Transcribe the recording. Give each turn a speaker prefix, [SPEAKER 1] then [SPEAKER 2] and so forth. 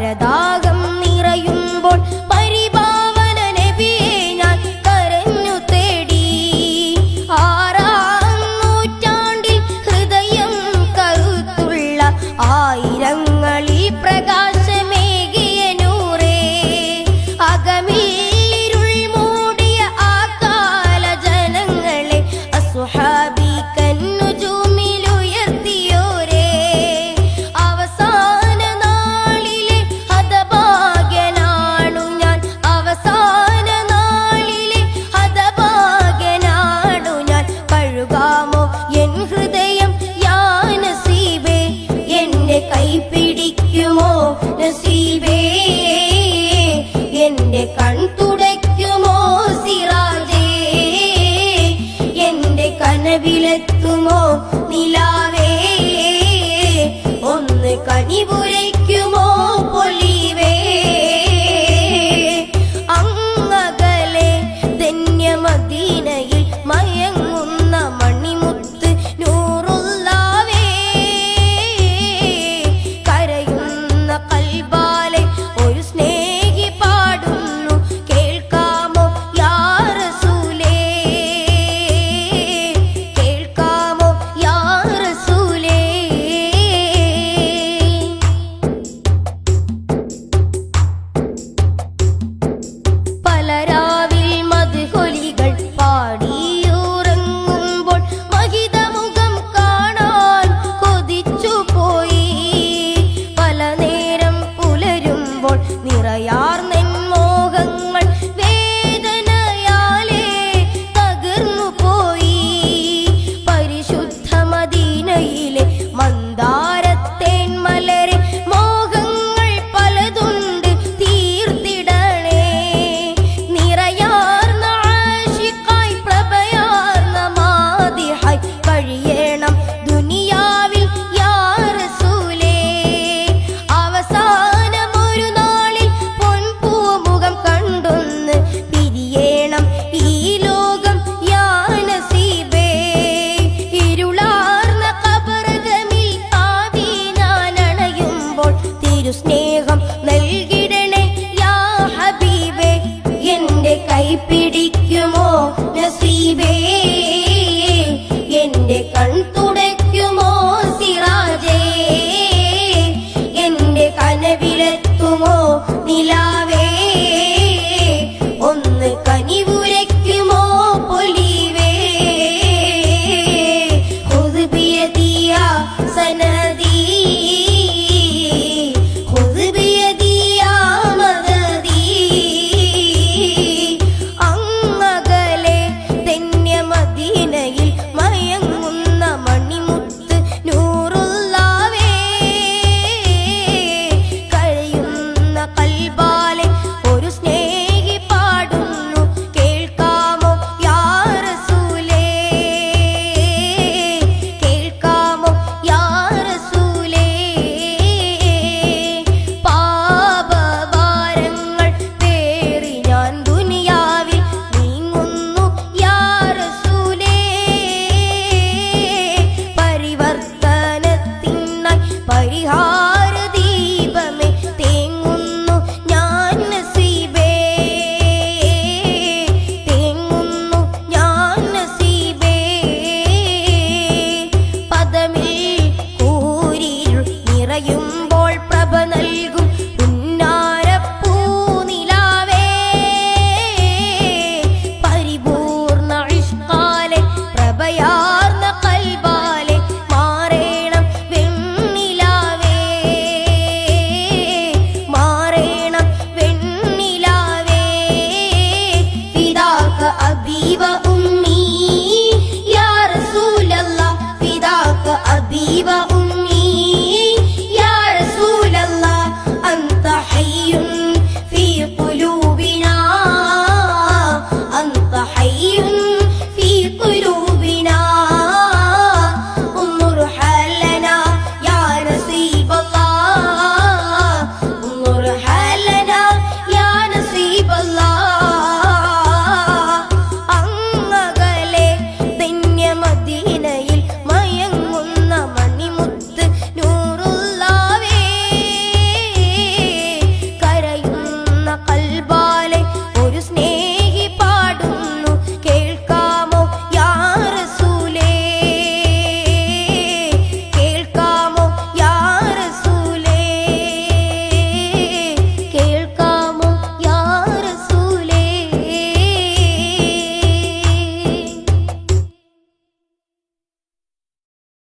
[SPEAKER 1] പരദാഹം നിറയുമ്പോൾ പരിപാവന നബിയെ ഞാൻ കരഞ്ഞു തേടി. 6-ാം നൂറ്റാണ്ടിൽ ഹൃദയം കരുത്തുള്ള ആയിരങ്ങളിൽ പ്രകാശമേകിയ നൂറേ, അകമിരുൾ മൂടിയ ആ കാല ജനങ്ങളെ അസ്ഹാബി കന്നുജൂമിലുയർത്തിയോരേ, അവസാന നാളിലെ ഹതഭാഗ്യനാണു ഞാൻ, അവസാന നാളിലെ ഹതഭാഗ്യനാണു ഞാൻ. കഴുകാമോ എൻ ഹൃദയം യാ നസീബേ, എന്റെ കൈ പിടിക്കുമോ നസീബേ, എന്റെ കൺ തുടയ്ക്കുമോ സിറാജേ, എന്റെ കനവിലെത്തുമോ നിലാവേ, ഒന്ന് കനിപുരയ്ക്കുമോ പൊലിവേ. അങ്ങകലെ ധന്യമദീനയിൽ മയങ്ങുന്ന മണിമുത്ത് നൂറുല്ലാവേ, കരയുന്ന കൽബാലെ ഒരു സ്നേഹി പാടുന്നു കേൾക്കാമോ യാ റസൂലേ, കേൾക്കാമോ യാ റസൂലേ. പലരാവിൽ മദ്ഹൊലികൾ പാടിയുറങ്ങുമ്പോൾ മഹിതമുഖം കാണാൻ കൊതിച്ചുപോയി. പല നേരം പുലരുമ്പോൾ നിറയാർന്നെൻ മോഹങ്ങൾ വേദനയാലേ തകർന്നു പോയി. പരിശുദ്ധ മദീനയിലെ മന്ദാരത്തേൻ മലരെ മോഹങ്ങൾ പലതുണ്ട് തീർത്തിടണേ. നിറയാർന്ന ആശിഖായി പ്രഭയാർന്ന മാദിഹായി കഴിയണം ദുനിയാവിൽ യാ റസൂലേ. അവസാനമൊരു നാളിൽ പൊൻപൂമുഖം കണ്ടൊന്ന് പിരിയേണം ഈ ലോകം യാ നസീബേ. ഇരുളാർന്ന ഖബറകമിൽ ആദി ഞാൻ അണയുമ്പോൾ തിരുസ്നേഹം നൽകിടണേ യാ ഹബീബേ, എന്റെ കൈ പിടിക്കുമോ നസീബേ, എന്റെ കൺ തുടയ്ക്കുമോ സിറാജേ, എന്റെ കനവിലെത്തുമോ നിലാവേ.